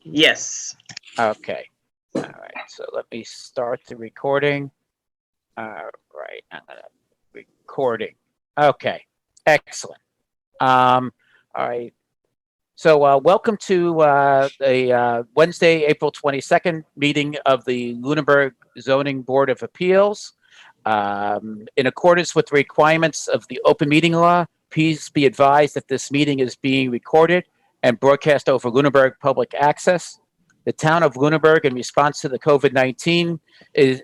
Yes. Okay. All right. So let me start the recording. All right. I'm gonna recording. Okay. Excellent. All right. So welcome to the Wednesday, April 22nd meeting of the Lunenburg Zoning Board of Appeals. In accordance with the requirements of the open meeting law, please be advised that this meeting is being recorded and broadcast over Lunenburg Public Access. The town of Lunenburg, in response to the COVID-19, is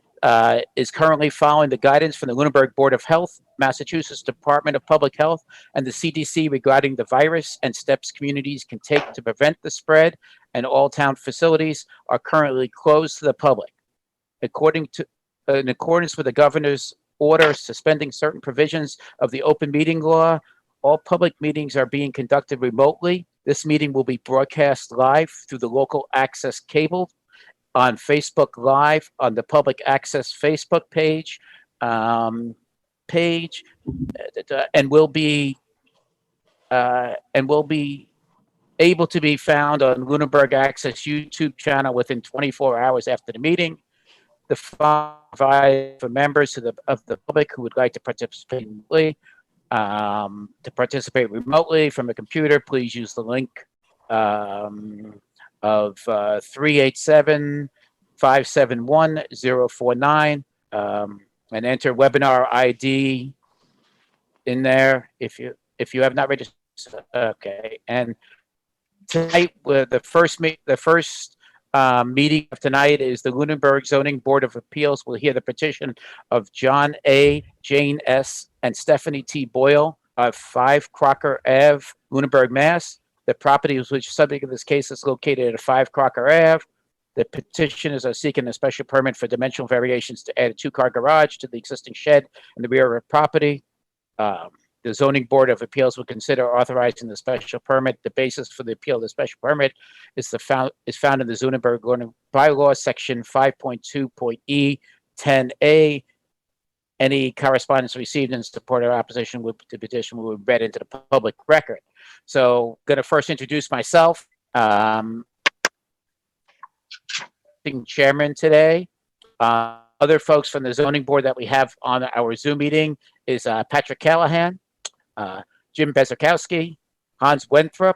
currently following the guidance from the Lunenburg Board of Health, Massachusetts Department of Public Health, and the CDC regarding the virus and steps communities can take to prevent the spread, and all town facilities are currently closed to the public. In accordance with the governor's order suspending certain provisions of the open meeting law, all public meetings are being conducted remotely. This meeting will be broadcast live through the local access cable on Facebook Live on the public access Facebook page, and will be able to be found on Lunenburg Access YouTube channel within 24 hours after the meeting. The file provided for members of the public who would like to participate remotely. To participate remotely from a computer, please use the link of 387-571-049 and enter webinar ID in there if you have not registered. Okay, and tonight the first meeting of tonight is the Lunenburg Zoning Board of Appeals will hear the petition of John A., Jane S., and Stephanie T. Boyle of 5 Crocker Ave, Lunenburg, Mass. The property which is subject of this case is located at 5 Crocker Ave. The petitioners are seeking a special permit for dimensional variations to add a 2-car garage to the existing shed in the rear of the property. The Zoning Board of Appeals will consider authorizing the special permit. The basis for the appeal of the special permit is found in the Lunenburg bylaw, section 5.2.e 10a. Any correspondence received in support or opposition to the petition will be read into the public record. So, going to first introduce myself. Being chairman today. Other folks from the zoning board that we have on our Zoom meeting is Patrick Callahan, Jim Bezikowski, Hans Wenthrop,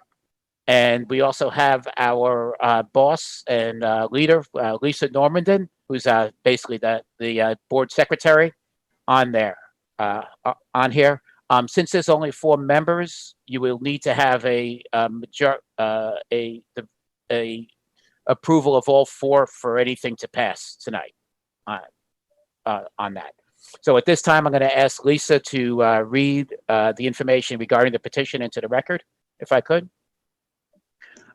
and we also have our boss and leader, Lisa Normandin, who's basically the board secretary on there, on here. Since there's only 4 members, you will need to have a approval of all 4 for anything to pass tonight on that. So at this time, I'm going to ask Lisa to read the information regarding the petition into the record, if I could.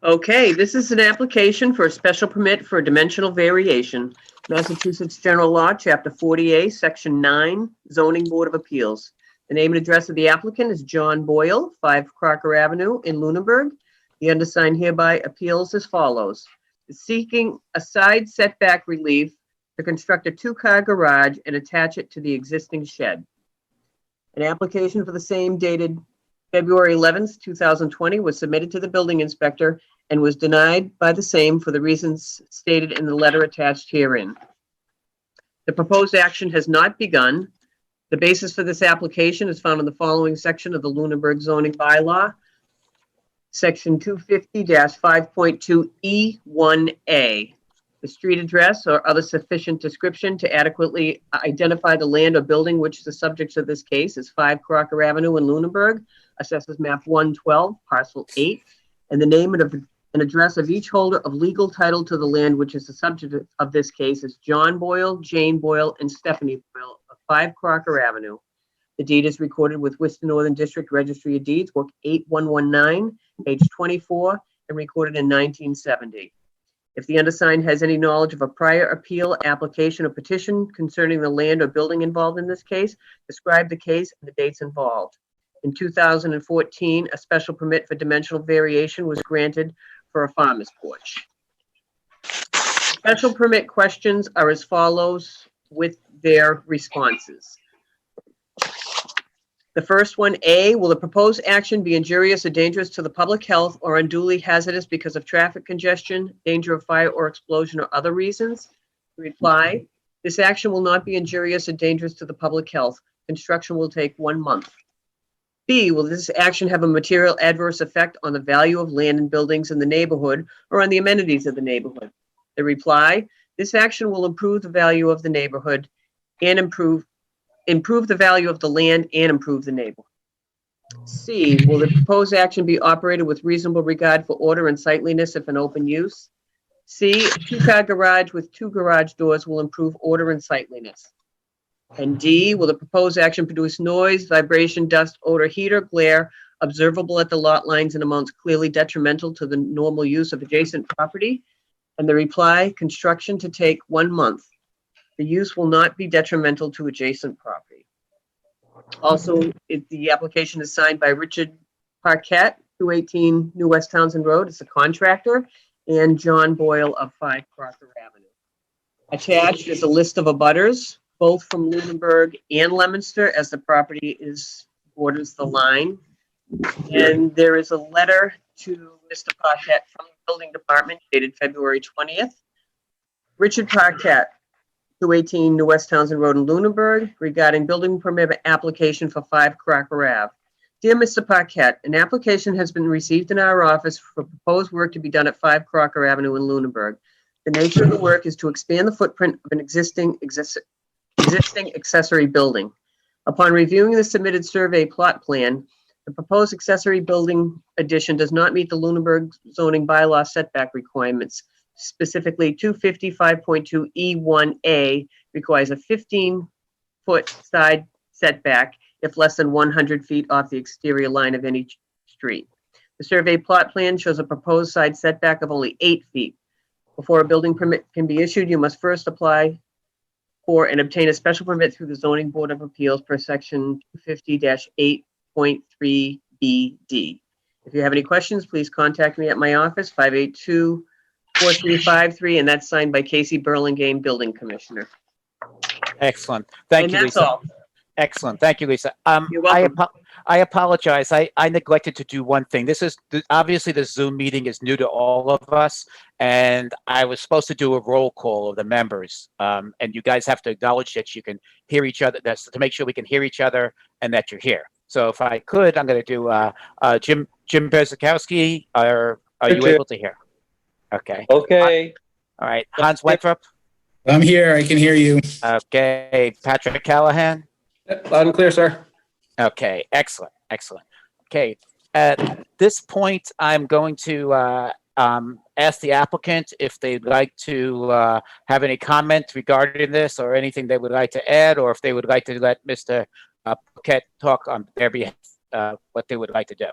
Okay, this is an application for a special permit for a dimensional variation. Massachusetts General Law, Chapter 40A, Section 9, Zoning Board of Appeals. The name and address of the applicant is John Boyle, 5 Crocker Avenue in Lunenburg. The undersigned hereby appeals as follows. Seeking a side setback relief to construct a 2-car garage and attach it to the existing shed. An application for the same dated February 11th, 2020 was submitted to the building inspector and was denied by the same for the reasons stated in the letter attached herein. The proposed action has not begun. The basis for this application is found in the following section of the Lunenburg zoning bylaw, section 250-5.2E1A. The street address or other sufficient description to adequately identify the land or building which is the subject of this case is 5 Crocker Avenue in Lunenburg, assesses map 112, parcel 8, and the name and address of each holder of legal title to the land which is the subject of this case is John Boyle, Jane Boyle, and Stephanie Boyle of 5 Crocker Avenue. The deed is recorded with Worcester Northern District Registry of Deeds, book 8119, page 24, and recorded in 1970. If the undersigned has any knowledge of a prior appeal, application, or petition concerning the land or building involved in this case, describe the case and the dates involved. In 2014, a special permit for dimensional variation was granted for a farmer's porch. Special permit questions are as follows with their responses. The first one, A, will the proposed action be injurious or dangerous to the public health or unduly hazardous because of traffic congestion, danger of fire or explosion, or other reasons? Reply, this action will not be injurious or dangerous to the public health. Construction will take 1 month. B, will this action have a material adverse effect on the value of land and buildings in the neighborhood or on the amenities of the neighborhood? The reply, this action will improve the value of the neighborhood and improve the value of the land and improve the neighborhood. C, will the proposed action be operated with reasonable regard for order and sightliness if an open use? C, a two-car garage with 2 garage doors will improve order and sightliness. And D, will the proposed action produce noise, vibration, dust, odor, heat, or glare observable at the lot lines in amounts clearly detrimental to the normal use of adjacent property? And the reply, construction to take 1 month. The use will not be detrimental to adjacent property. Also, the application is signed by Richard Parquette, 218 New West Townsend Road. It's a contractor, and John Boyle of 5 Crocker Avenue. Attached is a list of abutters, both from Lunenburg and Leominster, as the property borders the line. And there is a letter to Mr. Parquette from the building department dated February 20th. Richard Parquette, 218 New West Townsend Road in Lunenburg, regarding building permit application for 5 Crocker Ave. Dear Mr. Parquette, an application has been received in our office for proposed work to be done at 5 Crocker Avenue in Lunenburg. The nature of the work is to expand the footprint of an existing accessory building. Upon reviewing the submitted survey plot plan, the proposed accessory building addition does not meet the Lunenburg zoning bylaw setback requirements. Specifically, 255.2E1A requires a 15-foot side setback if less than 100 feet off the exterior line of any street. The survey plot plan shows a proposed side setback of only 8 feet. Before a building permit can be issued, you must first apply for and obtain a special permit through the Zoning Board of Appeals per section 250-8.3BD. If you have any questions, please contact me at my office, 582-4353, and that's signed by Casey Burlingame, Building Commissioner. Excellent. Thank And you, that's Lisa. all. Excellent. Thank you, Lisa. You're welcome. I apologize. I neglected to do one thing. Obviously the Zoom meeting is new to all of us, and I was supposed to do a roll call of the members. And you guys have to acknowledge that you can hear each other. That's to make sure we can hear each other and that you're here. So if I could, I'm going to do Jim Bezikowski. Are you able to hear? Okay. Okay. All right. Hans Winthrop. I'm here. I can hear you. Okay. Patrick Callahan. Loud and clear, sir. Okay, excellent, excellent. Okay, at this point, I'm going to ask the applicant if they'd like to have any comment regarding this or anything they would like to add, or if they would like to let Mr. Parquette talk on their behalf, what they would like to do.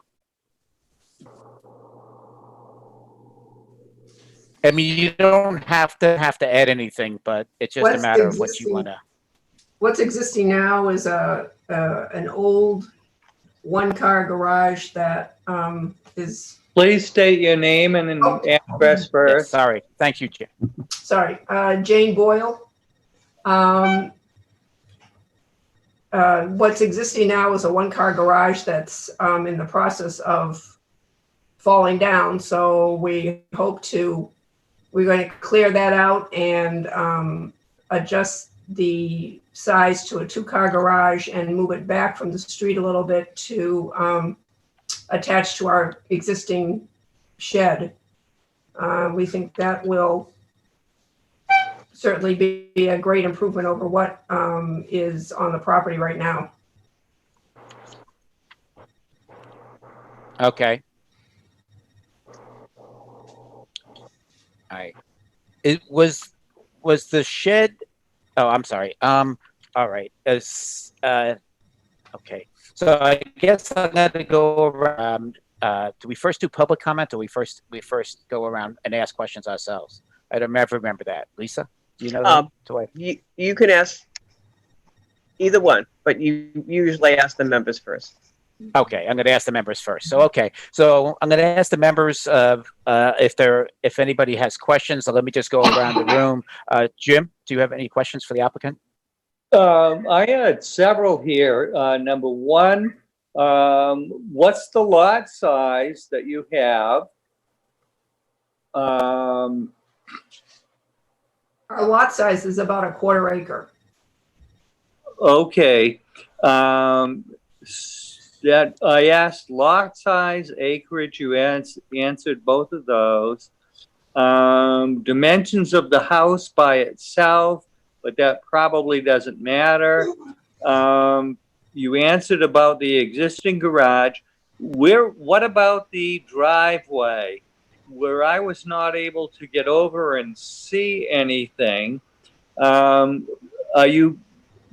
I mean, you don't have to add anything, but it's just a matter of what you want to. What's existing now is an old 1-car garage that is, Please state your name and address Yes, first. sorry, thank you, Jim. sorry, Jane Boyle. What's existing now is a 1-car garage that's in the process of falling down. So we're going to clear that out and adjust the size to a 2-car garage and move it back from the street a little bit to attach to our existing shed. We think that will certainly be a great improvement over what is on the property right now. Okay. All right. It was the shed. Oh, I'm sorry. All right. Okay. So I guess I'm going to go around. Do we first do public comment, or we first go around and ask questions ourselves? I don't ever remember that. Lisa, do you know that? You can ask either one, but you usually ask the members first. Okay, I'm going to ask the members first. So, okay, so I'm going to ask the members if anybody has questions. So let me just go around the room. Jim, do you have any questions for the applicant? I had several here. Number one, what's the lot size that you have? Our lot size is about a quarter acre. Okay. That I asked lot size, acreage, you answered both of those. Dimensions of the house by itself, but that probably doesn't matter. You answered about the existing garage. What about the driveway? Where I was not able to get over and see anything,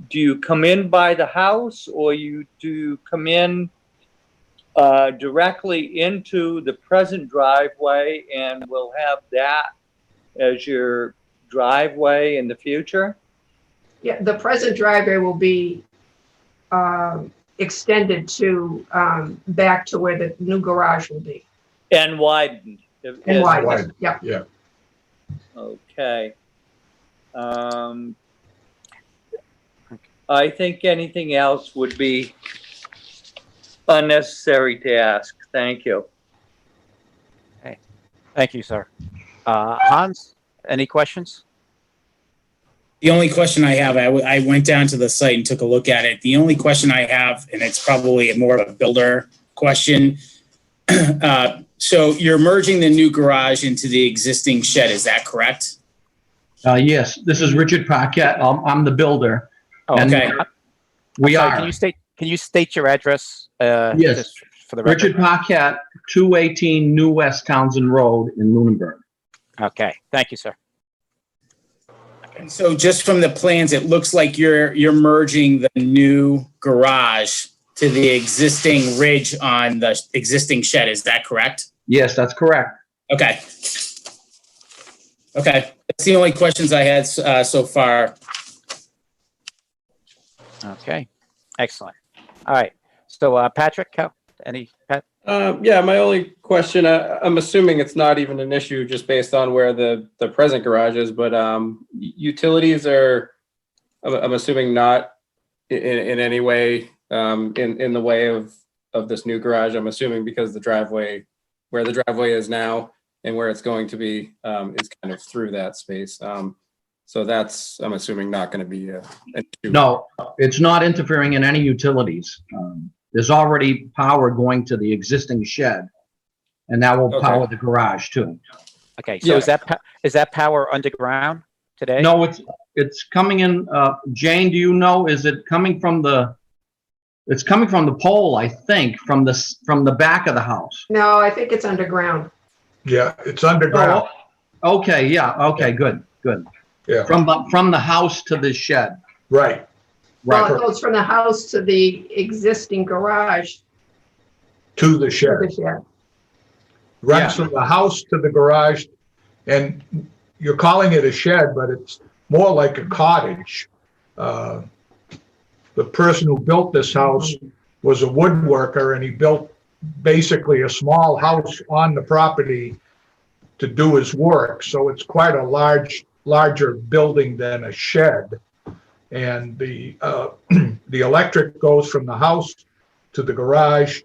do you come in by the house, or do you come in directly into the present driveway and we'll have that as your driveway in the future? Yeah, the present driveway will be extended to back to where the new garage will be. And widened. And wide, yeah. Yeah. Okay. I think anything else would be unnecessary to ask. Thank you. Thank you, sir. Hans, any questions? The only question I have, I went down to the site and took a look at it. The only question I have, and it's probably more of a builder question. So you're merging the new garage into the existing shed, is that correct? Yes, this is Richard Paquette. I'm the builder. Oh, And Okay. We sorry, are. Can you state your address? Yes. Just for the record. Richard Paquette, 218 New West Townsend Road in Lunenburg. Okay, thank you, sir. And so just from the plans, it looks like you're merging the new garage to the existing ridge on the existing shed, is that correct? Yes, that's correct. Okay. Okay, that's the only questions I had so far. Okay, excellent. All right. So, Patrick, Pat? Yeah, my only question, I'm assuming it's not even an issue just based on where the present garage is, but utilities are, I'm assuming not in any way in the way of this new garage. I'm assuming because the driveway, where the driveway is now and where it's going to be is kind of through that space. So that's, I'm assuming, not going to be an issue. No, it's not interfering in any utilities. There's already power going to the existing shed, and that will Okay. power the garage too. Okay, so Yeah. is that power underground today? No, it's coming in, Jane, do you know, is it coming from it's coming from the pole, I think, from the back of the house? No, I think it's underground. Yeah, it's underground. Oh, okay, yeah, okay, good. Yeah. From the house to the shed. Right. Well, Right. it goes from the house to the existing garage To the to shed. the shed. Runs from the house to the garage. And you're calling it a shed, but it's more like a cottage. The person who built this house was a woodworker, and he built basically a small house on the property to do his work. So it's quite a larger building than a shed. And the electric goes from the house to the garage,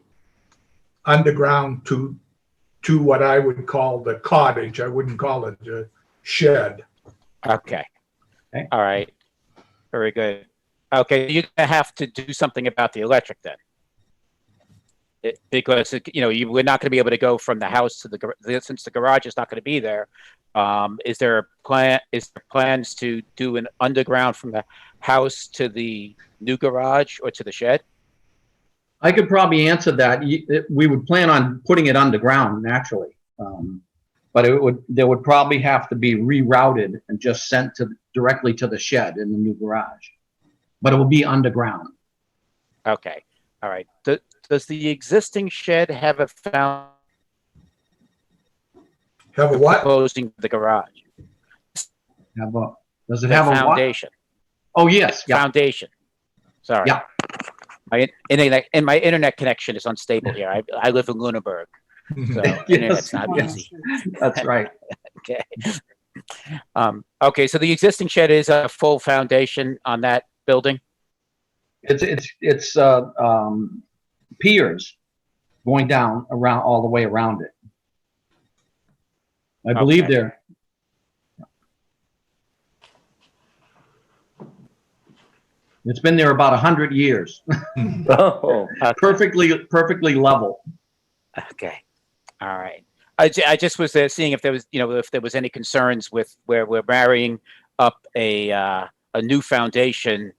underground to what I would call the cottage. I wouldn't call it a shed. Okay. Okay. All right. Very good. Okay, you're gonna have to do something about the electric then. Because we're not gonna be able to go from the house to since the garage is not gonna be there. Is there plans to do an underground from the house to the new garage or to the shed? I could probably answer that. We would plan on putting it underground naturally. But there would probably have to be rerouted and just sent directly to the shed in the new garage. But it will be underground. Okay. All right. Does the existing shed have a Have a what? closing the garage? Does it have a what? Foundation. Oh, yes, yeah. Foundation. Sorry. Yeah. My internet connection is unstable here. I live in Lunenburg, so internet's not yes. easy. That's right. Okay. Okay. So the existing shed is a full foundation on that building? It's piers going down around, all the way around it. I believe Okay. they're, it's been there about 100 years. Oh, Okay. Perfectly level. Okay. All right. I just was seeing if there was, if there was any concerns with where we're marrying up a new foundation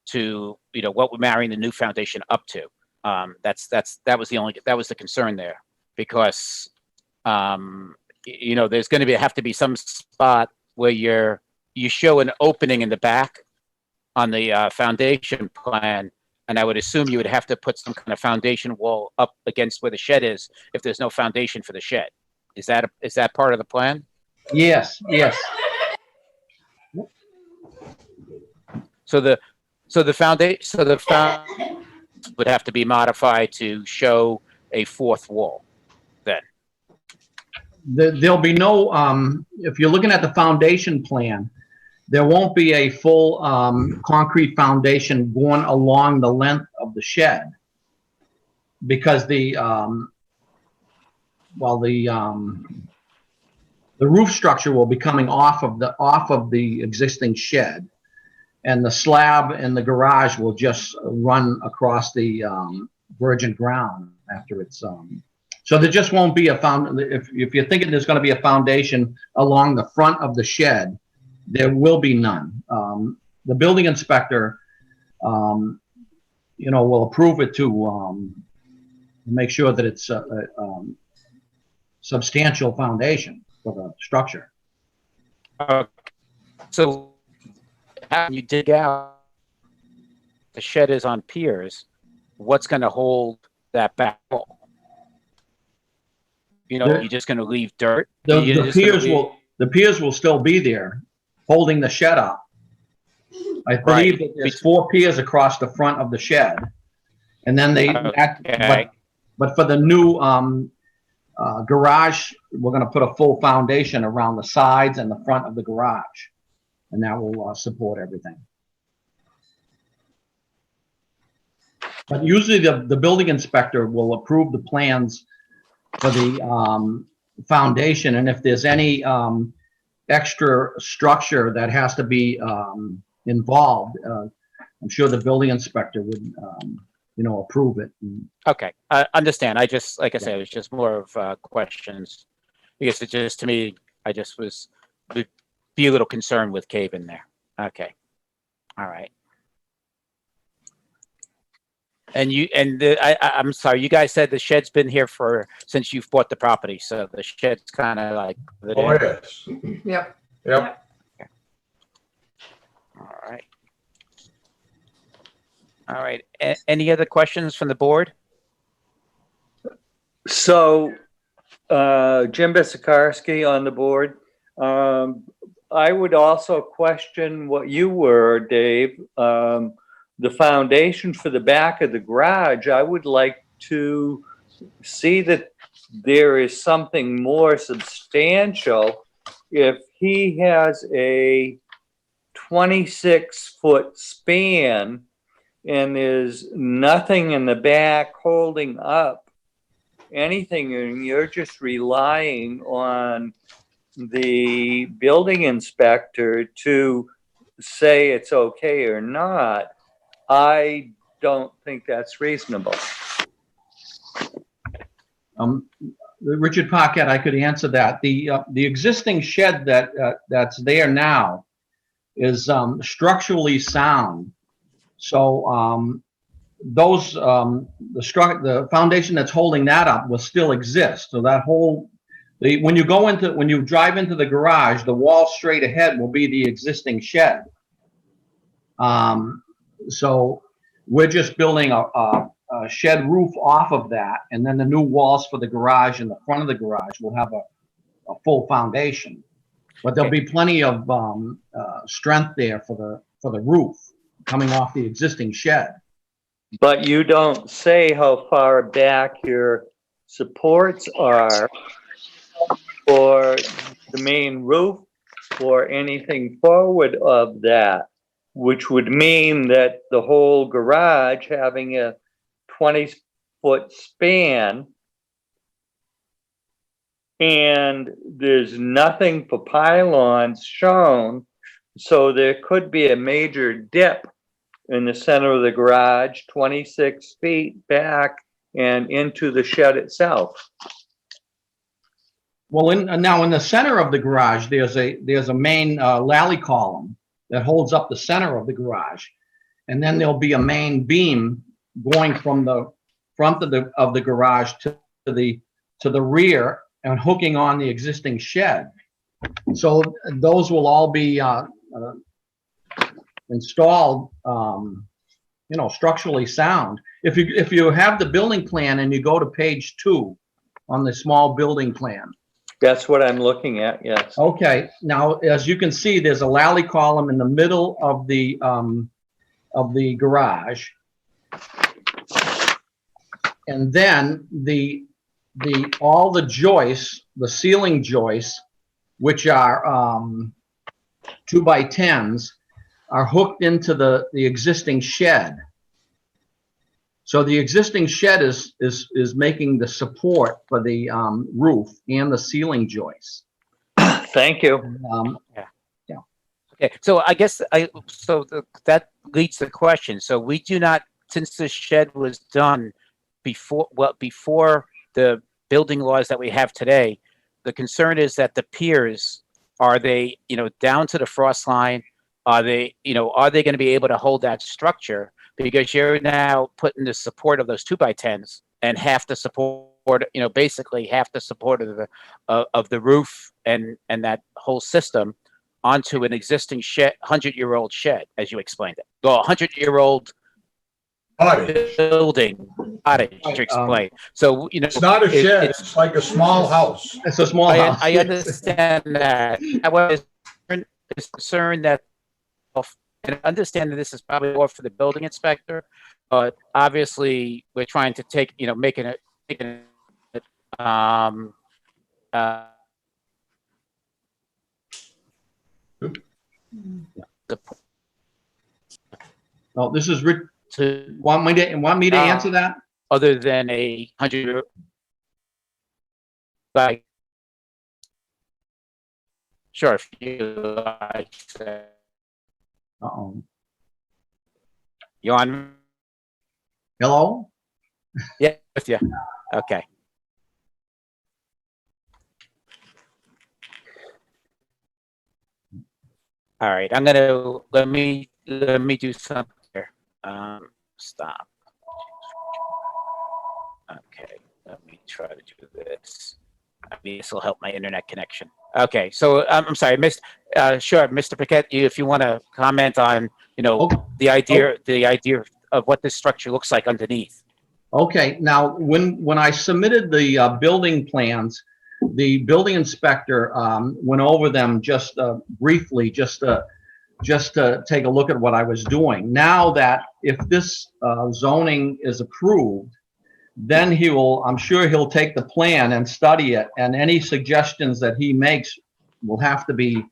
to, what we're marrying the new foundation up to. That was the concern there, because, there's going to have to be some spot where you show an opening in the back on the foundation plan, and I would assume you would have to put some kind of foundation wall up against where the shed is if there's no foundation for the shed. Is that part of the plan? Yes, yes. So the foundation would have to be modified to show a fourth wall. Then There'll be no, if you're looking at the foundation plan, there won't be a full concrete foundation going along the length of the shed, because the roof structure will be coming off of the existing shed, and the slab and the garage will just run across the virgin ground after it's so there just won't be if you're thinking there's going to be a foundation along the front of the shed, there will be none. The building inspector, will approve it to make sure that it's a substantial foundation for the structure. so how you dig out the shed is on piers, what's going to hold that back wall? You're just going to leave dirt. The piers will still be there, holding the shed up. I believe that there's 4 piers across the front of the shed, and then but for the new garage, we're going to put a full foundation around the sides and the front of the garage, and that will support everything. But usually the building inspector will approve the plans for the foundation, and if there's any extra structure that has to be involved, I'm sure the building inspector would approve it. Okay, I understand. I just, like I said, it was just more of questions, because it just, to me, I just would be a little concerned with cave in there. Okay, all right. And I'm sorry, you guys said the shed's been here since you've bought the property, so the shed's kind of like. Oh, yes. Yep. Yep. All right. All right. Any other questions from the board? so, Jim Bissakarski on the board. I would also question what you were, Dave. The foundation for the back of the garage, I would like to see that there is something more substantial. If he has a 26-foot span and there's nothing in the back holding up anything, and you're just relying on the building inspector to say it's okay or not, I don't think that's reasonable. Richard Paquette, I could answer that. The existing shed that's there now is structurally sound. So the foundation that's holding that up will still exist. So that when you drive into the garage, the wall straight ahead will be the existing shed. So we're just building a shed roof off of that, and then the new walls for the garage and the front of the garage will have a full foundation. But there'll be plenty of strength there for the roof coming off the existing shed. But you don't say how far back your supports are for the main roof or anything forward of that. which would mean that the whole garage having a 20-foot span, and there's nothing for pylons shown, so there could be a major dip in the center of the garage, 26 feet back and into the shed itself. Well, now in the center of the garage, there's a main lally column that holds up the center of the garage, and then there'll be a main beam going from the front of the garage to the rear and hooking on the existing shed. So those will all be installed, structurally sound. If you have the building plan and you go to page 2 on the small building plan. That's what I'm looking at, yes. Okay, now, as you can see, there's a lally column in the middle of the garage. And then all the joists, the ceiling joists, which are 2x10s, are hooked into the existing shed. So the existing shed is making the support for the roof and the ceiling joists. Thank you. Okay, so I guess that leads to the question. So we do not, since the shed was done before the building laws that we have today, the concern is that the piers, are they, down to the frost line? Are they going to be able to hold that structure? Because you're now putting the support of those 2x10s and half the support, basically half the support of the roof and that whole system onto an existing shed, 100-year-old shed, as you explained it. Well, 100-year-old building, cottage, to explain. So, It's not a shed, it's like a small house. It's a small house. I understand that. I was concerned that, and I understand that this is probably more for the building inspector, but obviously we're trying to take, making it, Oh, this is Rick. to Want me to answer that? other than a 100, like, sure, if you like. Uh-oh. You on? Hello? Yeah, with you. Okay. All right, let me do something here. Stop. Okay, let me try to do this. Maybe this will help my internet connection. Okay, so I'm sorry, sure, Mr. Paquette, if you want to comment on, Okay. the idea of what this structure looks like underneath. Okay, now, when I submitted the building plans, the building inspector went over them just briefly, just to take a look at what I was doing. Now that if this zoning is approved, then I'm sure he'll take the plan and study it, and any suggestions that he makes will have to be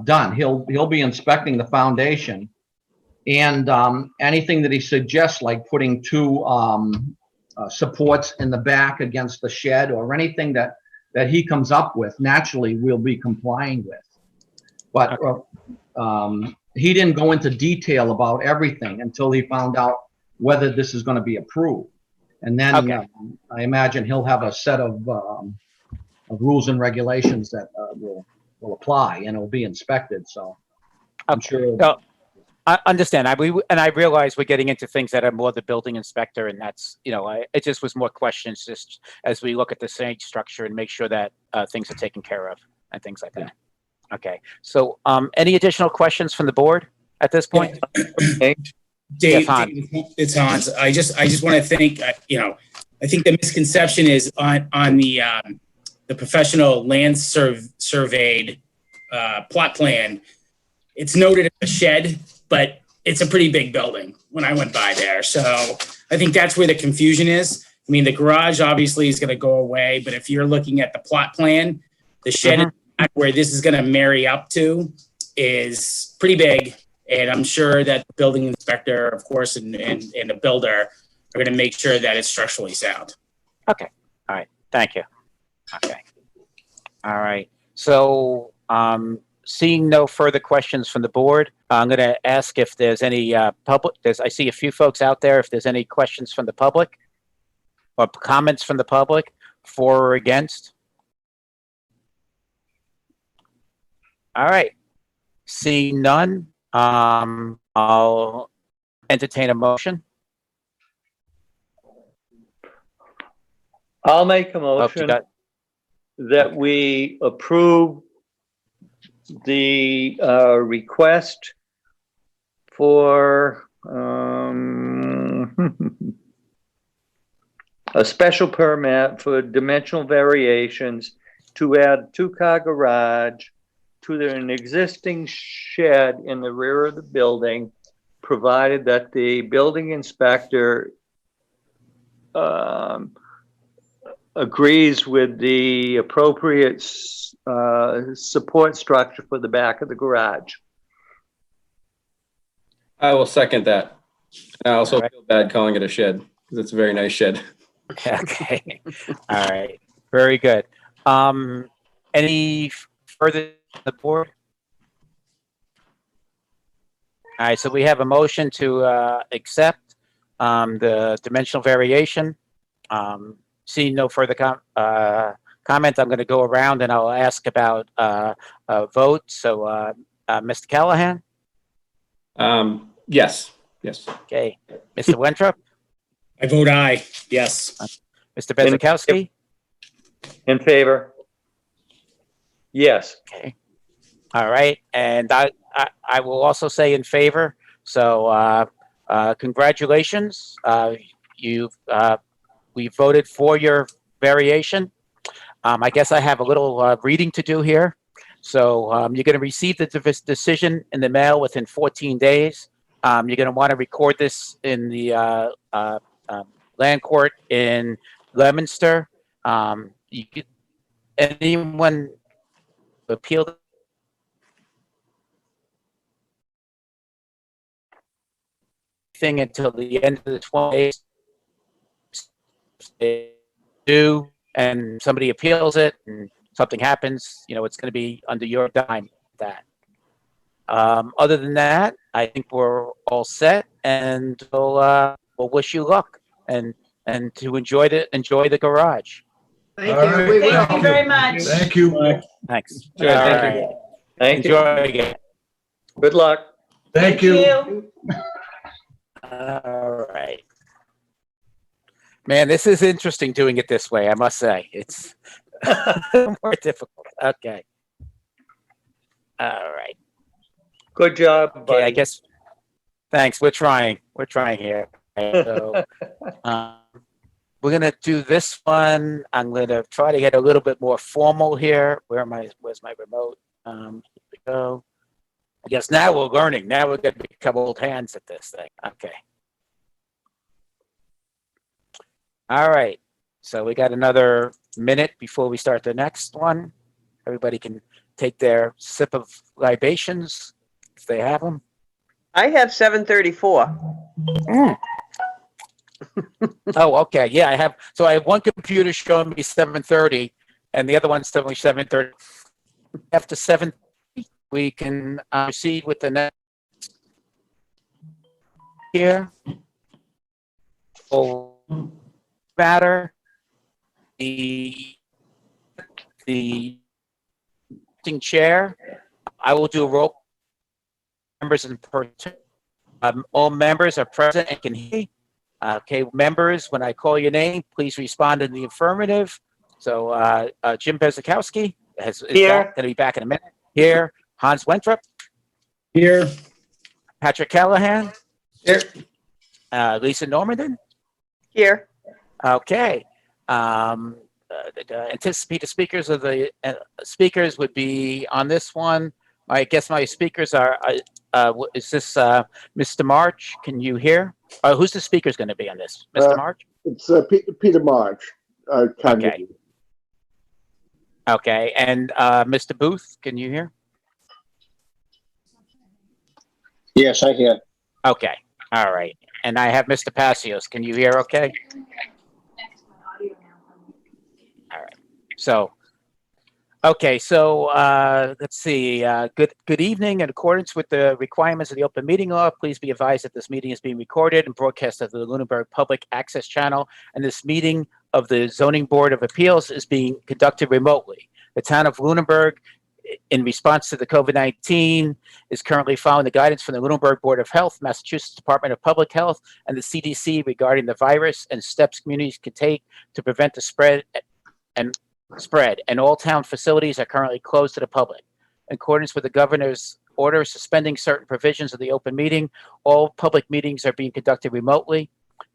done. He'll be inspecting the foundation, and anything that he suggests, like putting 2 supports in the back against the shed, or anything that he comes up with, naturally we'll be complying with. But he didn't go into detail about everything until he found out whether this is going to be approved. And then Okay. I imagine he'll have a set of rules and regulations that will apply, and it'll be inspected. So I'm sure. No, I understand. I realize we're getting into things that are more the building inspector, and that's, it just was more questions just as we look at the same structure and make sure that things are taken care of and things like that. Okay. So any additional questions from the board at this point? Dave, Yes, Hans. it's Hans. I just want to thank, I think the misconception is on the professional land surveyed plot plan. It's noted as a shed, but it's a pretty big building when I went by there. So I think that's where the confusion is. I mean, the garage obviously is going to go away, but if you're looking at the plot plan, the shed where this is going to marry up to is pretty big. And I'm sure that the building inspector, of course, and the builder are going to make sure that it's structurally sound. Thank you. Okay. All right. So, seeing no further questions from the board, I'm going to ask if there's any public. I see a few folks out there. If there's any questions from the public or comments from the public, for or against. All right. Seeing none, I'll entertain a motion. I'll make a Oh, you motion got- that we approve the request for a special permit for dimensional variations to add two-car garage to an existing shed in the rear of the building, provided that the building inspector agrees with the appropriate support structure for the back of the garage. I will second that. I also All right. feel bad calling it a shed because it's a very nice shed. Okay. All right. Very good. Any further on the board? All right. So we have a motion to accept the dimensional variation. Seeing no further comment, I'm going to go around and I'll ask about a vote. So, Mr. Callahan? Yes. Okay. Mr. Winthrop? I vote aye. Yes. Mr. Bezakowski? In favor? Yes. Okay. All right. And I will also say in favor. So, congratulations. We voted for your variation. I guess I have a little reading to do here. So you're going to receive the decision in the mail within 14 days. You're going to want to record this in the land court in Leominster. Anyone appeal thing until the end of the 20 days. They do, and somebody appeals it and something happens, it's going to be under your dime. That. Other than that, I think we're all set, and we'll wish you luck and to enjoy the garage. Thank All you. right. We will. Thank you very much. Thank you. Thanks. Sure, All thank you. right. Thank you. Enjoy again. Good luck. Thank you. All right. Man, this is interesting doing it this way, I must say. It's more difficult. Okay. All right. Good job, Okay, buddy. I guess. Thanks. We're trying here. So, we're gonna do this one. I'm gonna try to get a little bit more formal here. Where's my remote? Here we go. I guess now we're learning. Now we're gonna become old hands at this thing. Okay. All right. So we got another minute before we start the next one. Everybody can take their sip of libations if they have them. I have 7:34. Oh, okay. Yeah, I have. So I have one computer showing me 7:30, and the other one's telling me 7:30. After 7:30, we can proceed with the next here. Matter. The acting chair. I will do a roll. Members in person. All members are present and can hear. Okay, members, when I call your name, please respond in the affirmative. So, Jim Bezakowski is Here. going to be back in a minute. Here, Hans Winthrop, Here. Patrick Callahan, Here. Lisa Normandin. Here. Okay. The anticipated speakers of the speakers would be on this one. I guess my speakers are. Is this Mr. March? Can you hear? Who's the speaker going to be on this? Mr. March? It's Peter March. Okay. Okay. And Mr. Booth, can you hear? Yes, I hear. Okay, all right. And I have Mr. Passios. Can you hear okay? All right. So, okay, so let's see. Good evening. In accordance with the requirements of the open meeting law, please be advised that this meeting is being recorded and broadcast at the Lunenburg Public Access Channel, and this meeting of the Zoning Board of Appeals is being conducted remotely. The town of Lunenburg, in response to the COVID-19, is currently following the guidance from the Lunenburg Board of Health, Massachusetts Department of Public Health, and the CDC regarding the virus and steps communities can take to prevent the spread, and all town facilities are currently closed to the public. In accordance with the governor's order suspending certain provisions of the open meeting, all public meetings are being conducted remotely.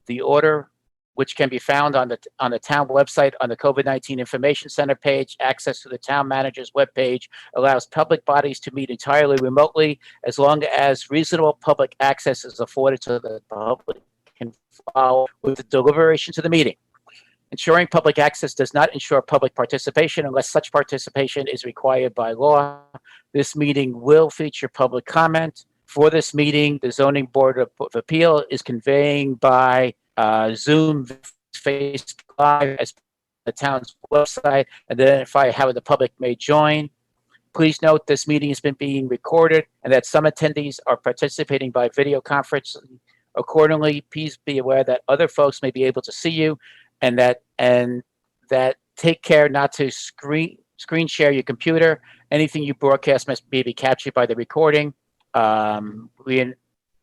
The order, which can be found on the town website on the COVID-19 Information Center page, access to the town manager's webpage, allows public bodies to meet entirely remotely as long as reasonable public access is afforded to the public can follow with the deliberations of the meeting. Ensuring public access does not ensure public participation unless such participation is required by law. This meeting will feature public comment. For this meeting, the Zoning Board of Appeal is conveying by Zoom, Facebook Live as the town's website, and identify how the public may join. Please note this meeting has been being recorded and that some attendees are participating by video conference. Accordingly, please be aware that other folks may be able to see you, and that take care not to screen share your computer. Anything you broadcast must be captured by the recording. We are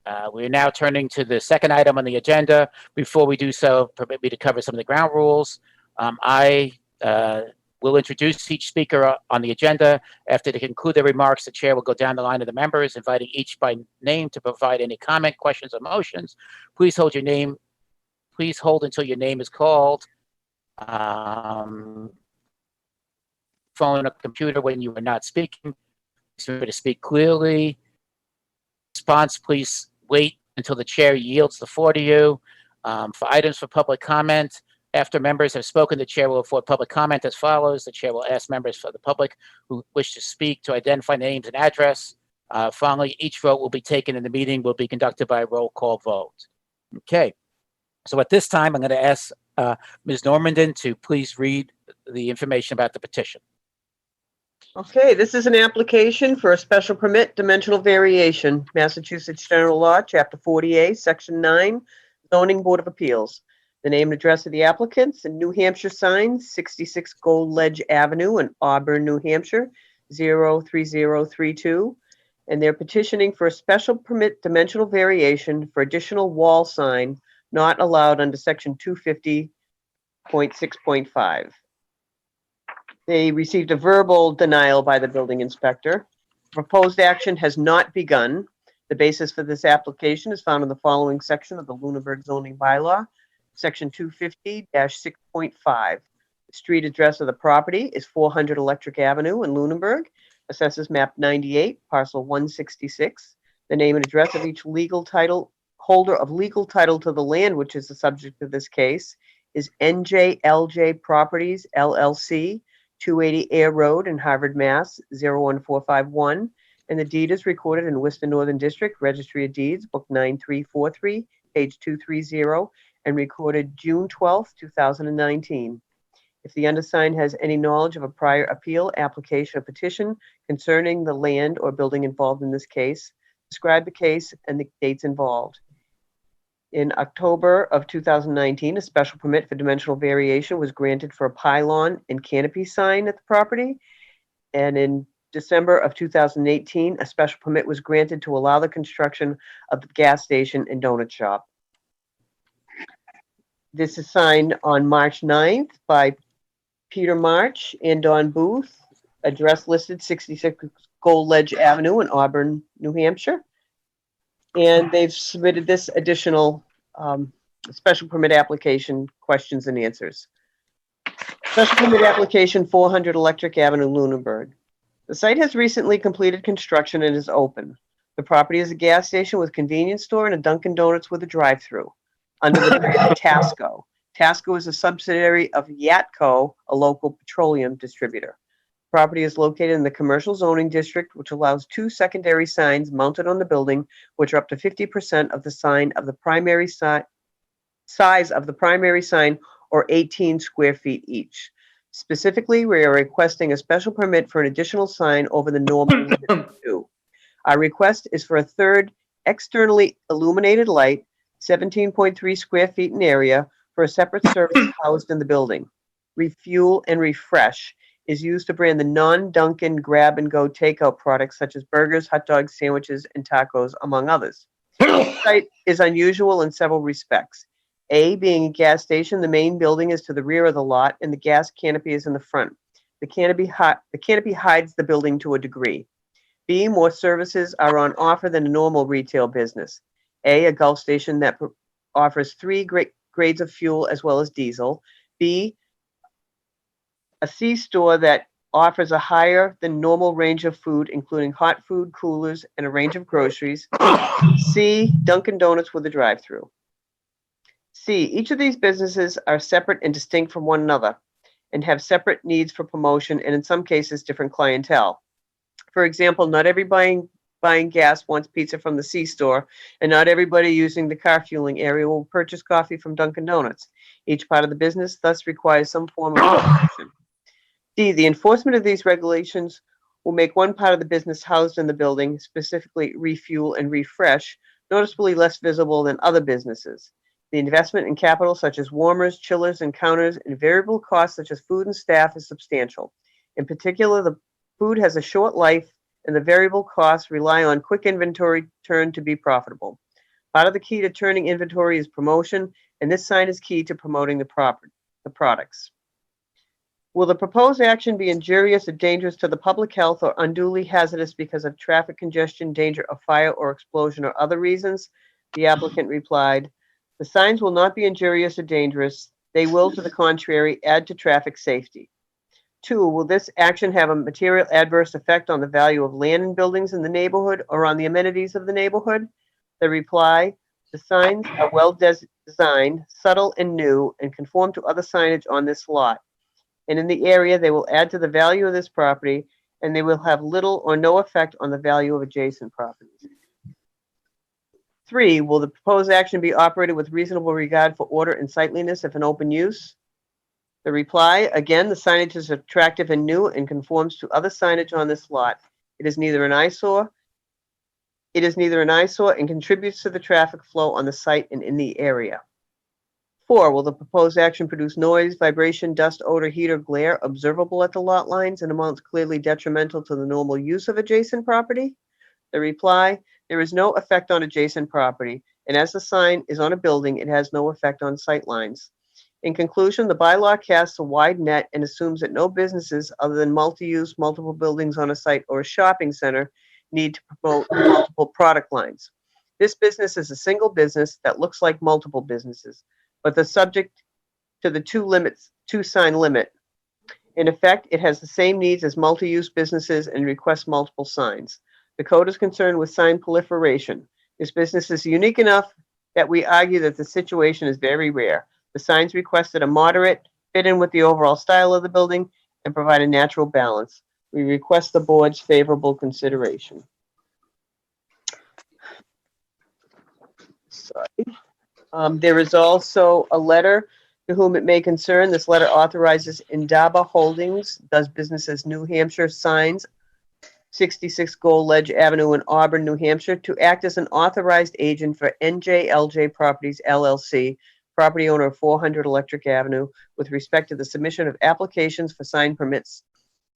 now turning to the second item on the agenda. Before we do so, permit me to cover some of the ground rules. I will introduce each speaker on the agenda. After they conclude their remarks, the chair will go down the line of the members, inviting each by name to provide any comment, questions, or motions. Please hold until your name is called. Phone or computer when you are not speaking. Remember to speak clearly. Response, please wait until the chair yields the floor to you. For items for public comment, after members have spoken, the chair will afford public comment as follows. The chair will ask members for the public who wish to speak to identify names and address. Finally, each vote will be taken in the meeting will be conducted by a roll call vote. Okay. So at this time, I'm going to ask Ms. Normandin to please read the information about the petition. Okay, this is an application for a special permit dimensional variation, Massachusetts General Law, Chapter 40A, Section 9, Zoning Board of Appeals. The name and address of the applicants and New Hampshire signs, 66 Gold Ledge Avenue in Auburn, New Hampshire, 03032. And they're petitioning for a special permit dimensional variation for additional wall sign not allowed under Section 250.6.5. They received a verbal denial by the building inspector. Proposed action has not begun. The basis for this application is found in the following section of the Lunenburg zoning bylaw, Section 250-6.5. The street address of the property is 400 Electric Avenue in Lunenburg, assessors map 98, parcel 166. The name and address of each holder of legal title to the land, which is the subject of this case, is NJLJ Properties LLC, 280 Air Road in Harvard, Mass. 01451, and the deed is recorded in Worcester Northern District Registry of Deeds, Book 9343, page 230, and recorded June 12, 2019. If the undersigned has any knowledge of a prior appeal, application, or petition concerning the land or building involved in this case, describe the case and the dates involved. In October of 2019, a special permit for dimensional variation was granted for a pylon and canopy sign at the property. And in December of 2018, a special permit was granted to allow the construction of the gas station and donut shop. This is signed on March 9th by Peter March and Don Booth, address listed 66 Gold Ledge Avenue in Auburn, New Hampshire. And they've submitted this additional special permit application, questions and answers. Special permit application 400 Electric Avenue, Lunenburg. The site has recently completed construction and is open. The property is a gas station with convenience store and a Dunkin' Donuts with a drive-through under the brand Tasco. Tasco is a subsidiary of Yatco, a local petroleum distributor. Property is located in the commercial zoning district, which allows 2 secondary signs mounted on the building, which are up to 50% of the sign of the primary size of the primary sign, or 18 square feet each. Specifically, we are requesting a special permit for an additional sign over the normal limit of 2. Our request is for a third externally illuminated light, 17.3 square feet in area, for a separate service housed in the building. Refuel and Refresh is used to brand the non-Dunkin' grab-and-go takeout products such as burgers, hot dogs, sandwiches, and tacos, among others. The site is unusual in several respects. A, being a gas station, the main building is to the rear of the lot, and the gas canopy is in the front. The canopy hides the building to a degree. B, more services are on offer than a normal retail business. A Gulf station that offers 3 grades of fuel as well as diesel. B, a C store that offers a higher than normal range of food, including hot food, coolers, and a range of groceries. C, Dunkin' Donuts with a drive-through. C, each of these businesses are separate and distinct from one another and have separate needs for promotion and in some cases different clientele. For example, not everybody buying gas wants pizza from the C store, and not everybody using the car fueling area will purchase coffee from Dunkin' Donuts. Each part of the business thus requires some form of promotion. D, the enforcement of these regulations will make one part of the business housed in the building, specifically Refuel and Refresh, noticeably less visible than other businesses. The investment in capital such as warmers, chillers, and counters, and variable costs such as food and staff is substantial. In particular, the food has a short life, and the variable costs rely on quick inventory turn to be profitable. Part of the key to turning inventory is promotion, and this sign is key to promoting the products. Will the proposed action be injurious or dangerous to the public health or unduly hazardous because of traffic congestion, danger of fire or explosion, or other reasons? The applicant replied, the signs will not be injurious or dangerous. They will, to the contrary, add to traffic safety. 2, will this action have a material adverse effect on the value of land and buildings in the neighborhood or on the amenities of the neighborhood? The reply, the signs are well designed, subtle and new, and conform to other signage on this lot. And in the area, they will add to the value of this property, and they will have little or no effect on the value of adjacent properties. 3, will the proposed action be operated with reasonable regard for order and sightliness if an open use? The reply, again, the signage is attractive and new and conforms to other signage on this lot. It is neither an eyesore and contributes to the traffic flow on the site and in the area. 4, will the proposed action produce noise, vibration, dust, odor, heat, or glare observable at the lot lines in amounts clearly detrimental to the normal use of adjacent property? The reply, there is no effect on adjacent property, and as the sign is on a building, it has no effect on sight lines. In conclusion, the bylaw casts a wide net and assumes that no businesses other than multi-use, multiple buildings on a site or a shopping center need to promote multiple product lines. This business is a single business that looks like multiple businesses, but they're subject to the 2 sign limit. In effect, it has the same needs as multi-use businesses and requests multiple signs. The code is concerned with sign proliferation. This business is unique enough that we argue that the situation is very rare. The signs requested are moderate, fit in with the overall style of the building, and provide a natural balance. We request the board's favorable consideration. There is also a letter to whom it may concern. This letter authorizes Indaba Holdings, does business as New Hampshire Signs, 66 Gold Ledge Avenue in Auburn, New Hampshire, to act as an authorized agent for NJLJ Properties LLC, property owner of 400 Electric Avenue, with respect to the submission of applications for sign permits,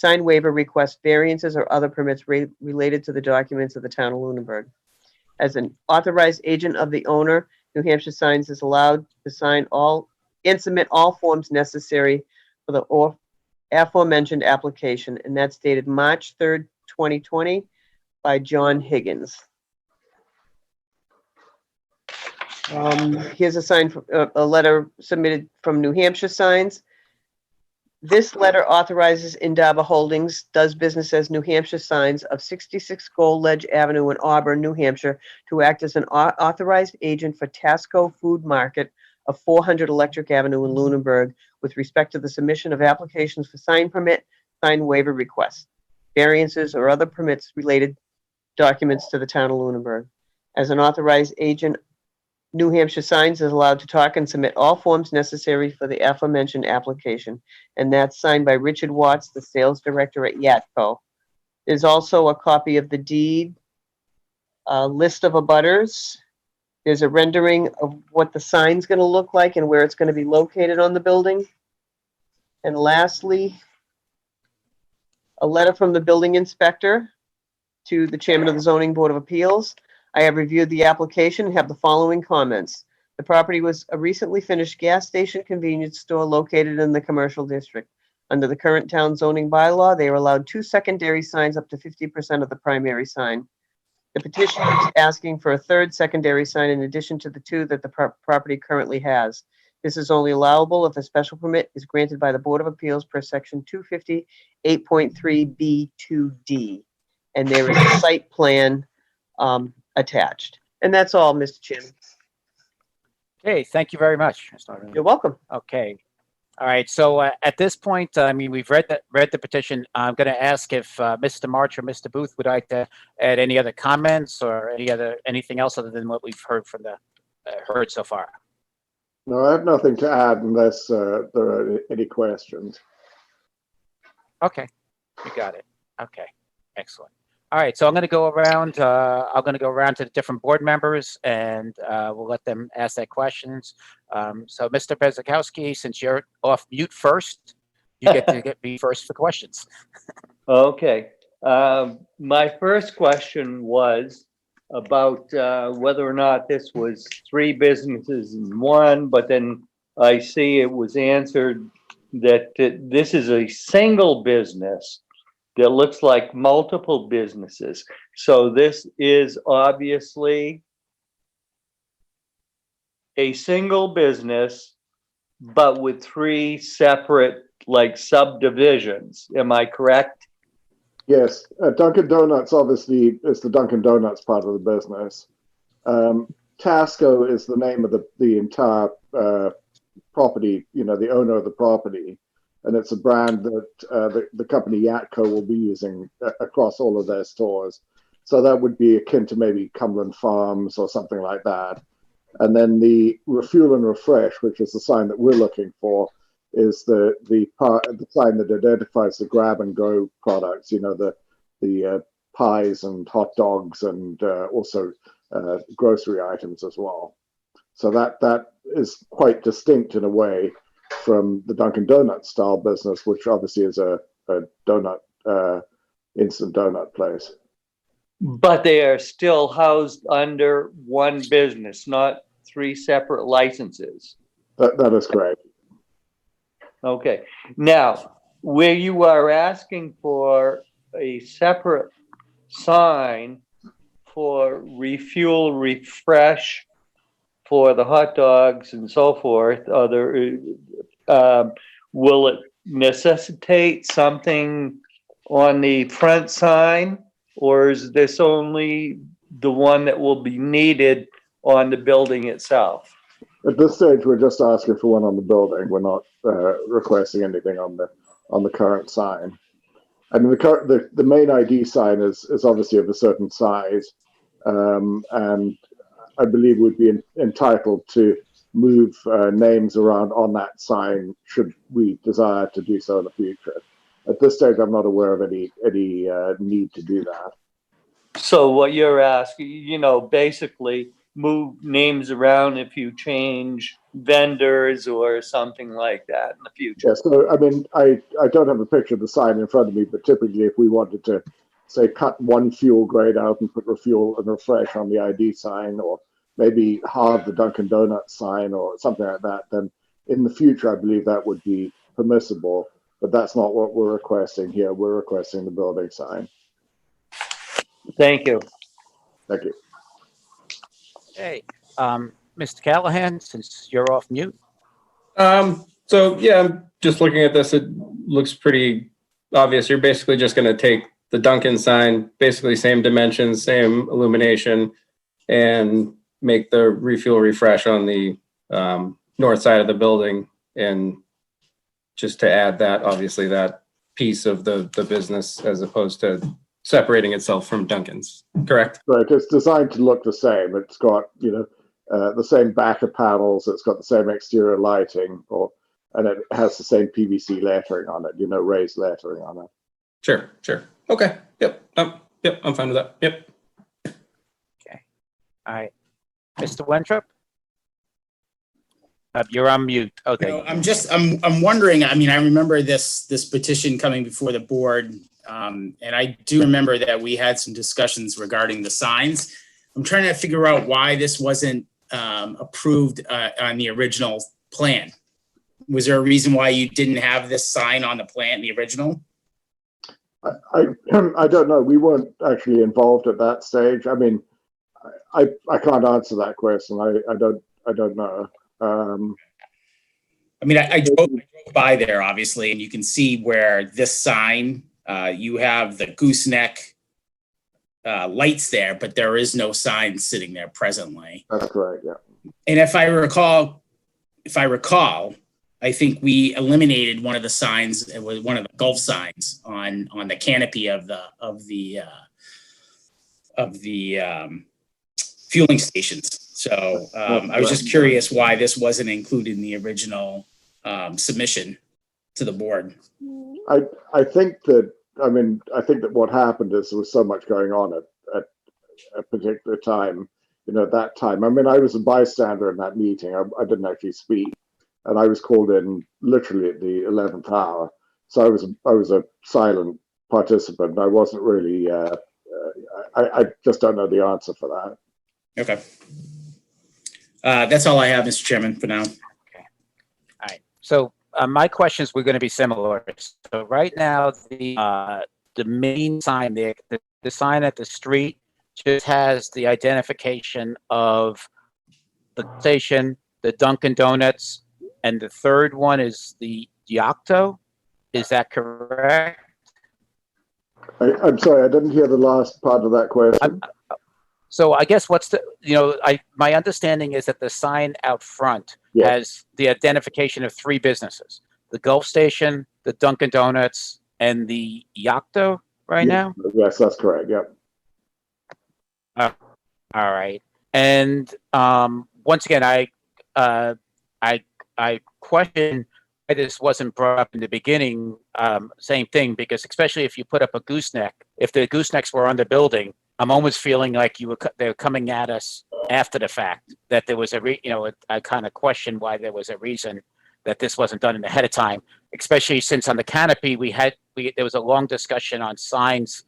sign waiver requests, variances, or other permits related to the documents of the town of Lunenburg. As an authorized agent of the owner, New Hampshire Signs is allowed to sign all and submit all forms necessary for the aforementioned application, and that's dated March 3rd, 2020 by John Higgins. Here's a letter submitted from New Hampshire Signs. This letter authorizes Indaba Holdings, does business as New Hampshire Signs, of 66 Gold Ledge Avenue in Auburn, New Hampshire, to act as an authorized agent for Tasco Food Market of 400 Electric Avenue in Lunenburg with respect to the submission of applications for sign permit, sign waiver requests, variances, or other permits related documents to the town of Lunenburg. As an authorized agent, New Hampshire Signs is allowed to talk and submit all forms necessary for the aforementioned application, and that's signed by Richard Watts, the sales director at Yatco. There's also a copy of the deed, a list of abutters. There's a rendering of what the sign's gonna look like and where it's gonna be located on the building. And lastly, a letter from the building inspector to the chairman of the zoning board of appeals. I have reviewed the application and have the following comments. The property was a recently finished gas station convenience store located in the commercial district. Under the current town zoning bylaw, they are allowed 2 secondary signs up to 50% of the primary sign. The petitioner is asking for a 3rd secondary sign in addition to the 2 that the property currently has. This is only allowable if a special permit is granted by the Board of Appeals per section 250(8.3)(b)(2)(d). And there is a site plan attached. And that's all, Mr. Chairman. Okay, thank you very much, Mr. Norton. You're welcome. Okay. All right. So at this point, I mean, we've read the petition. I'm going to ask if Mr. March or Mr. Booth would like to add any other comments or anything else other than what we've heard from heard so far. No, I have nothing to add unless there are any questions. Okay, you got it. Okay, excellent. All right, so I'm going to go around. I'm going to go around to the different board members, and we'll let them ask their questions. So, Mr. Bezakowski, since you're off mute first, you get to be first for questions. Okay. My first question was about whether or not this was 3 businesses in one, but then I see it was answered that this is a single business that looks like multiple businesses. So this is obviously a single business, but with 3 separate like subdivisions. Am I correct? Yes, Dunkin' Donuts obviously is the Dunkin' Donuts part of the business. Tasco is the name of the entire property, you know, the owner of the property. And it's a brand that the company Yatco will be using across all of their stores. So that would be akin to maybe Cumberland Farms or something like that. And then the Refuel and Refresh, which is the sign that we're looking for, is the sign that identifies the grab and go products. You know, the pies and hot dogs and also grocery items as well. So that is quite distinct in a way from the Dunkin' Donuts style business, which obviously is a donut, instant donut place. But they are still housed under one business, not 3 separate licenses. That is correct. Okay. Now, where you are asking for a separate sign for Refuel, Refresh, for the hot dogs and so forth, will it necessitate something on the front sign, or is this only the one that will be needed on the building itself? At this stage, we're just asking for one on the building. We're not requesting anything on the current sign. And the main ID sign is obviously of a certain size, and I believe we'd be entitled to move names around on that sign should we desire to do so in the future. At this stage, I'm not aware of any need to do that. So what you're asking, you know, basically move names around if you change vendors or something like that in the future. Yeah, so I mean, I don't have a picture of the sign in front of me, but typically if we wanted to, say, cut one fuel grade out and put Refuel and Refresh on the ID sign, or maybe halve the Dunkin' Donuts sign or something like that, then in the future, I believe that would be permissible. But that's not what we're requesting here. We're requesting the building sign. Thank you. Thank you. Okay, Mr. Callahan, since you're off mute. So yeah, I'm just looking at this. It looks pretty obvious. You're basically just going to take the Dunkin' sign, basically same dimensions, same illumination, and make the Refuel Refresh on the north side of the building. And just to add that, obviously that piece of the business as opposed to separating itself from Dunkin's, correct? Right, it's designed to look the same. It's got, the same backer panels. It's got the same exterior lighting, and it has the same PVC lettering on it. Raised lettering on it. Sure. Okay. Yep. Yep. I'm fine with that. Yep. All right. Mr. Winthrop? You're on mute. Okay. I'm wondering, I mean, I remember this petition coming before the board. And I do remember that we had some discussions regarding the signs. I'm trying to figure out why this wasn't approved on the original plan. Was there a reason why you didn't have this sign on the plan, the original? I don't know. We weren't actually involved at that stage. I mean, I can't answer that question. I don't know. I mean, I drove by there, obviously, and you can see where this sign, you have the gooseneck lights there, but there is no sign sitting there presently. That's correct, yeah. And if I recall, I think we eliminated one of the signs. It was one of the Gulf signs on the canopy of the fueling stations. So I was just curious why this wasn't included in the original submission to the board. I think that what happened is there was so much going on at a particular time. At that time, I mean, I was a bystander in that meeting. I didn't actually speak, and I was called in literally at the 11th hour. So I was a silent participant. I wasn't really. I just don't know the answer for that. Okay. That's all I have, Mr. Chairman, for now. Okay. All right. So my questions were going to be similar. So right now, the main sign, the sign at the street, just has the identification of the station, the Dunkin' Donuts, and the third one is the Yocto. Is that correct? I'm sorry, I didn't hear the last part of that question. So I guess my understanding is that the sign out front Yeah. has the identification of three businesses: the Gulf Station, the Dunkin' Donuts, and the Yocto right now. Yes, that's correct. Yep. All right. And once again, I question why this wasn't brought up in the beginning. Same thing, because especially if you put up a gooseneck, if the goosenecks were on the building, I'm almost feeling like they were coming at us after the fact. That there was I kind of question why there was a reason that this wasn't done ahead of time. Especially since on the canopy there was a long discussion on signs.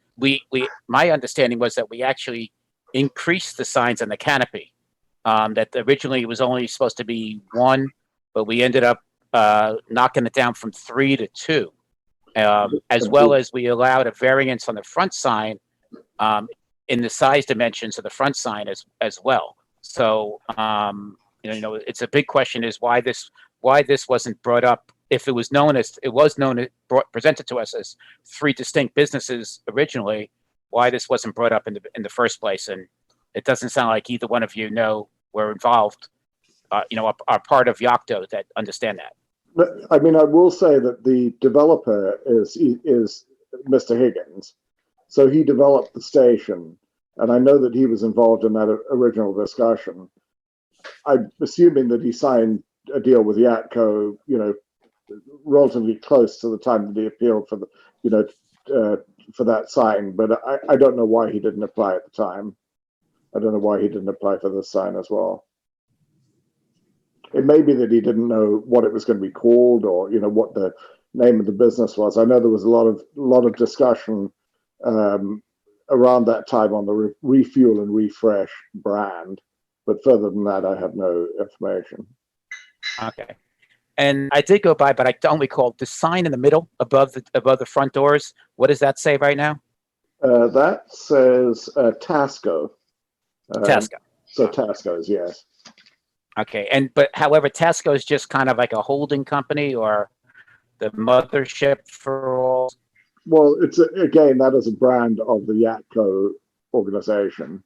My understanding was that we actually increased the signs on the canopy. That originally it was only supposed to be one, but we ended up knocking it down from 3 to 2, as well as we allowed a variance on the front sign in the size dimensions of the front sign as well. So it's a big question is why this wasn't brought up. If it was presented to us as three distinct businesses originally, why this wasn't brought up in the first place. And it doesn't sound like either one of you were involved, are part of Yocto that understand that. But, I mean, I will say that the developer is Mr. Higgins. So he developed the station, and I know that he was involved in that original discussion. I'm assuming that he signed a deal with Yatco, relatively close to the time that he appealed for for that sign. But I don't know why he didn't apply at the time. I don't know why he didn't apply for this sign as well. It may be that he didn't know what it was going to be called, or what the name of the business was. I know there was a lot of discussion around that time on the Refuel and Refresh brand, but further than that, I have no information. Okay. And I did go by, but I don't recall the sign in the middle above the front doors. What does that say right now? That says Tasco. Tasco. So Tasco's, yes. Okay. But however, Tasco is just kind of like a holding company or the mothership for all. Well, that is a brand of the Yatco organization.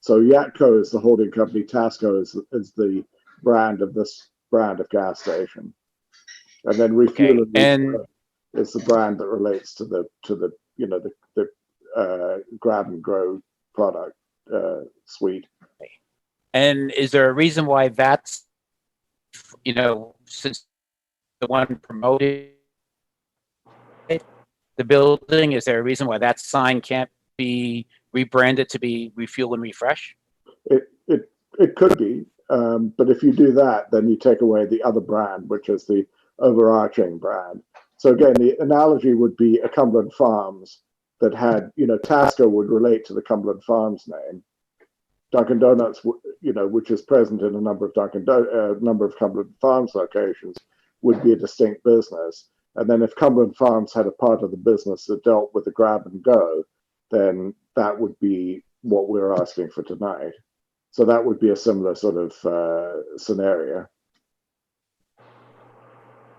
So Yatco is the holding company. Tasco is the brand of this brand of gas station. And then Refuel is the brand that relates to the you know the grab and grow product suite. And is there a reason why that's, since the one promoted the building, is there a reason why that sign can't be rebranded to be Refuel and Refresh? It could be, but if you do that, then you take away the other brand, which is the overarching brand. So again, the analogy would be a Cumberland Farms that had, Tasco would relate to the Cumberland Farms name. Dunkin' Donuts, which is present in a number of number of Cumberland Farms locations, would be a distinct business. And then if Cumberland Farms had a part of the business that dealt with the grab and go, then that would be what we're asking for tonight. So that would be a similar sort of scenario.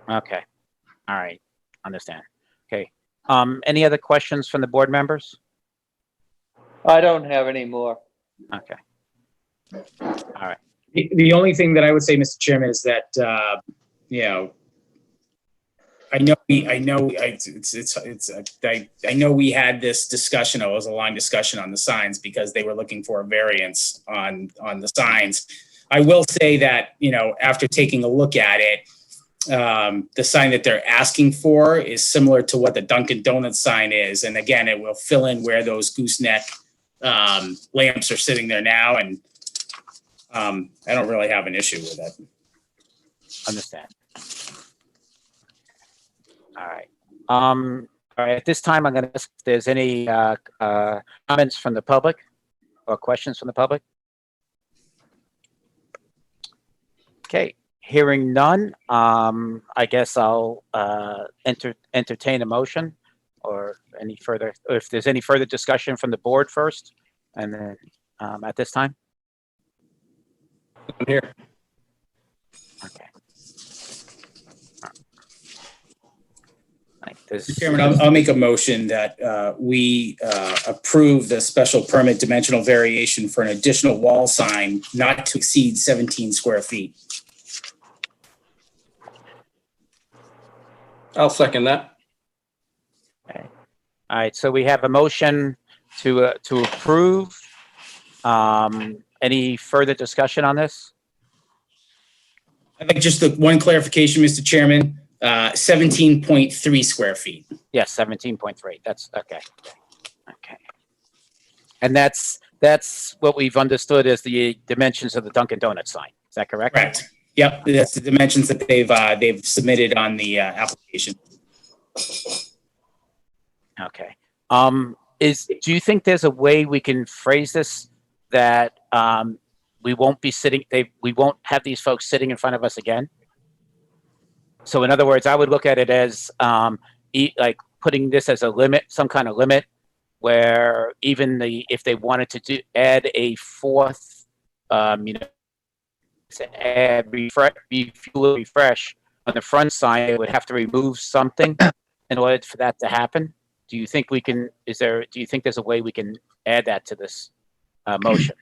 Okay. All right. Understand. Okay. Any other questions from the board members? I don't have any more. Okay. All right. The only thing that I would say, Mr. Chairman, is that, I know we had this discussion. It was a long discussion on the signs because they were looking for a variance on the signs. I will say that, after taking a look at it, the sign that they're asking for is similar to what the Dunkin' Donuts sign is. And again, it will fill in where those gooseneck lamps are sitting there now. And I don't really have an issue with it. Understand. All right. All right. At this time, I'm going to ask if there's any comments from the public or questions from the public. Okay. Hearing none, I guess I'll entertain a motion or if there's any further discussion from the board first, and then at this time. I'm here. Okay. Mr. Chairman, I'll make a motion that we approve the special permit dimensional variation for an additional wall sign not to exceed 17 square feet. I'll second that. Okay. All right. So we have a motion to approve. Any further discussion on this? I think just the one clarification, Mr. Chairman, 17.3 square feet. Yes, 17.3. That's okay. Okay. And that's what we've understood as the dimensions of the Dunkin' Donuts sign. Is that correct? Correct. Yep, that's the dimensions that they've submitted on the application. Okay. Do you think there's a way we can phrase this that we won't have these folks sitting in front of us again? So in other words, I would look at it as like putting this as a limit, some kind of limit, where even if they wanted to add a fourth, to add Refuel Refresh on the front sign, they would have to remove something in order for that to happen. Do you think we can? Do you think there's a way we can add that to this motion?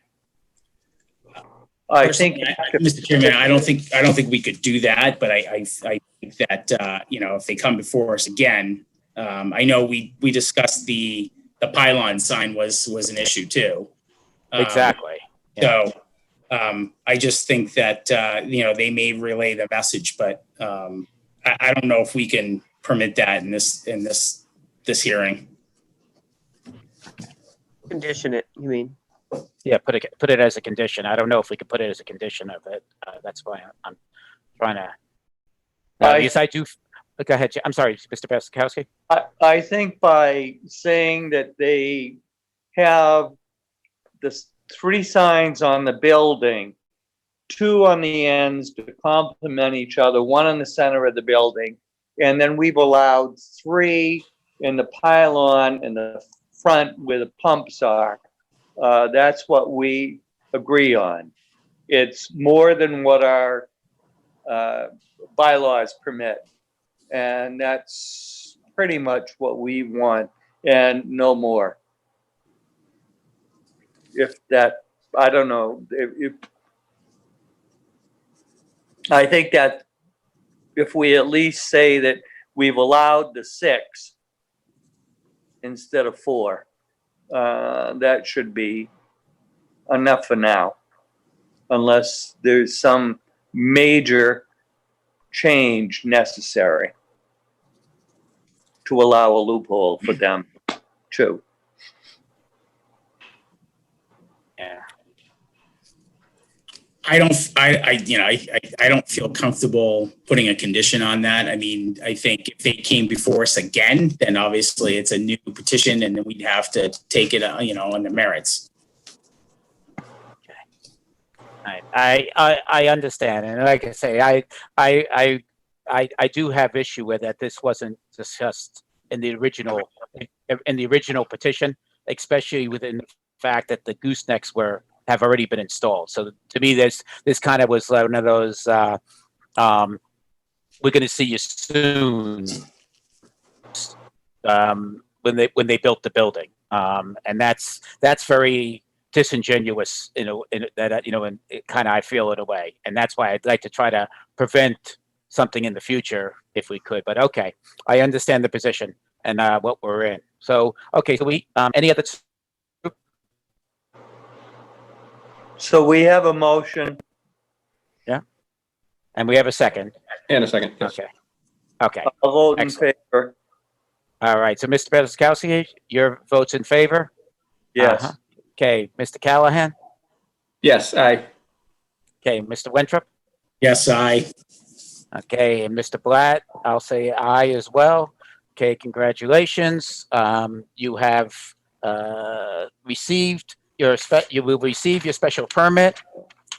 I think, Mr. Chairman, I don't think we could do that, but I think that if they come before us again, I know we discussed the pylon sign was an issue too. Exactly. Yeah. So I just think that they may relay the message, but I don't know if we can permit that in this hearing. Condition it, you mean? Yeah, put it as a condition. I don't know if we could put it as a condition of it. That's why I'm trying to. Yes, I do. Go ahead. I'm sorry, Mr. Basikowski. I think by saying that they have the 3 signs on the building, 2 on the ends to complement each other, 1 in the center of the building, and then we've allowed 3 in the pylon in the front where the pumps are. That's what we agree on. It's more than what our bylaws permit. And that's pretty much what we want and no more. If that, I don't know. I think that if we at least say that we've allowed the 6 instead of 4. That should be enough for now, unless there's some major change necessary to allow a loophole for them too. Yeah. I don't feel comfortable putting a condition on that. I mean, I think if they came before us again, then obviously it's a new petition and then we'd have to take it, on the merits. I understand, and like I say, I do have issue with that. This wasn't discussed in the original petition, especially within the fact that the goosenecks have already been installed. So to me, this kind of was one of those we're going to see you soon when they built the building, and that's very disingenuous, and kind of I feel in a way, and that's why I'd like to try to prevent something in the future if we could. But okay, I understand the position and what we're in. So okay, so we any other? So we have a motion. And we have a second. And a second. Yes. Okay. I'll vote in Excellent. favor. All right. So Mr. Pedroskowski, your vote's in favor. Yes. Uh-huh. Okay, Mr. Callahan. Yes, aye. Okay, Mr. Winthrop. Yes, Okay, and Mr. Blatt, I'll say aye as well. Okay, congratulations. You have received you will receive your special permit.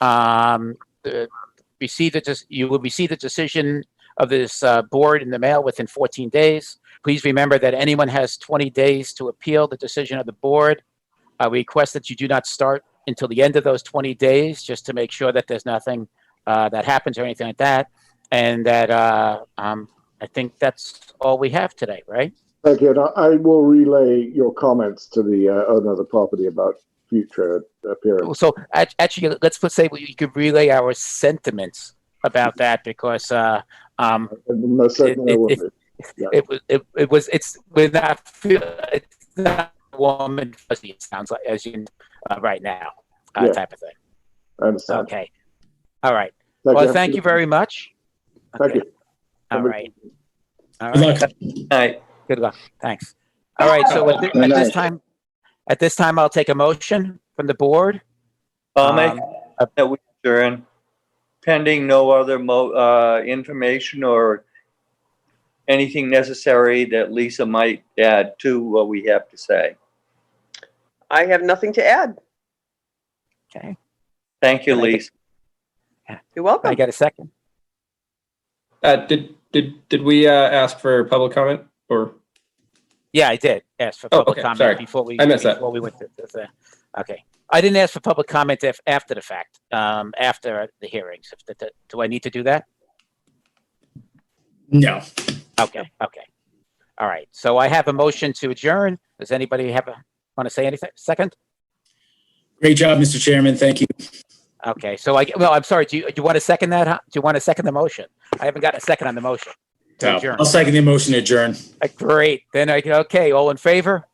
You will receive the decision of this board in the mail within 14 days. Please remember that anyone has 20 days to appeal the decision of the board. We request that you do not start until the end of those 20 days, just to make sure that there's nothing that happens or anything like that. And that I think that's all we have today, right? Thank you. And I will relay your comments to the owner of the property about future appearance. So actually, let's say you could relay our sentiments about that, because Most certainly I will do. it's not warm and fuzzy. It sounds like, as you right now, Yeah. type of thing. I understand. Okay. All right. Well, thank you very much. Thank you. All right. All Good right. luck. Aye. Good luck. Thanks. All right. So at this time, I'll take a motion from the board. I'll make that we adjourn, pending no other information or anything necessary that Lisa might add to what we have to say. I have nothing to add. Okay. Thank you, Lisa. You're welcome. I get a second. Did we ask for public comment or? Yeah, I did ask for Oh, public okay, comment sorry. before we I missed that. before we went to the okay. I didn't ask for public comment after the fact, after the hearings. Do I need to do that? No. Okay. All right. So I have a motion to adjourn. Does anybody want to say anything? Second? Great job, Mr. Chairman. Thank you. Okay. So I'm sorry. Do you want to second that? Huh? Do you want to second the motion? I haven't got a second on the motion to adjourn. I'll second the motion to adjourn. Great. Then okay. All in favor?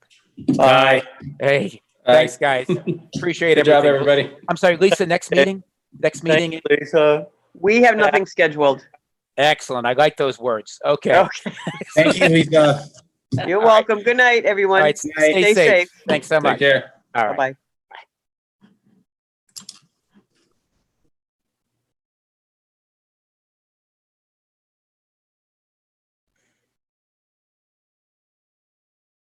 Aye. Hey, Aye. thanks, guys. Appreciate Good everything. job, everybody. I'm sorry, Lisa. Next meeting. Thank you, Lisa. We have nothing scheduled. Excellent. I like those words. Okay. Okay. Thank you, Lisa. You're welcome. Good night, everyone. All right. Stay safe. Thanks so Take much. care. All right. Bye-bye.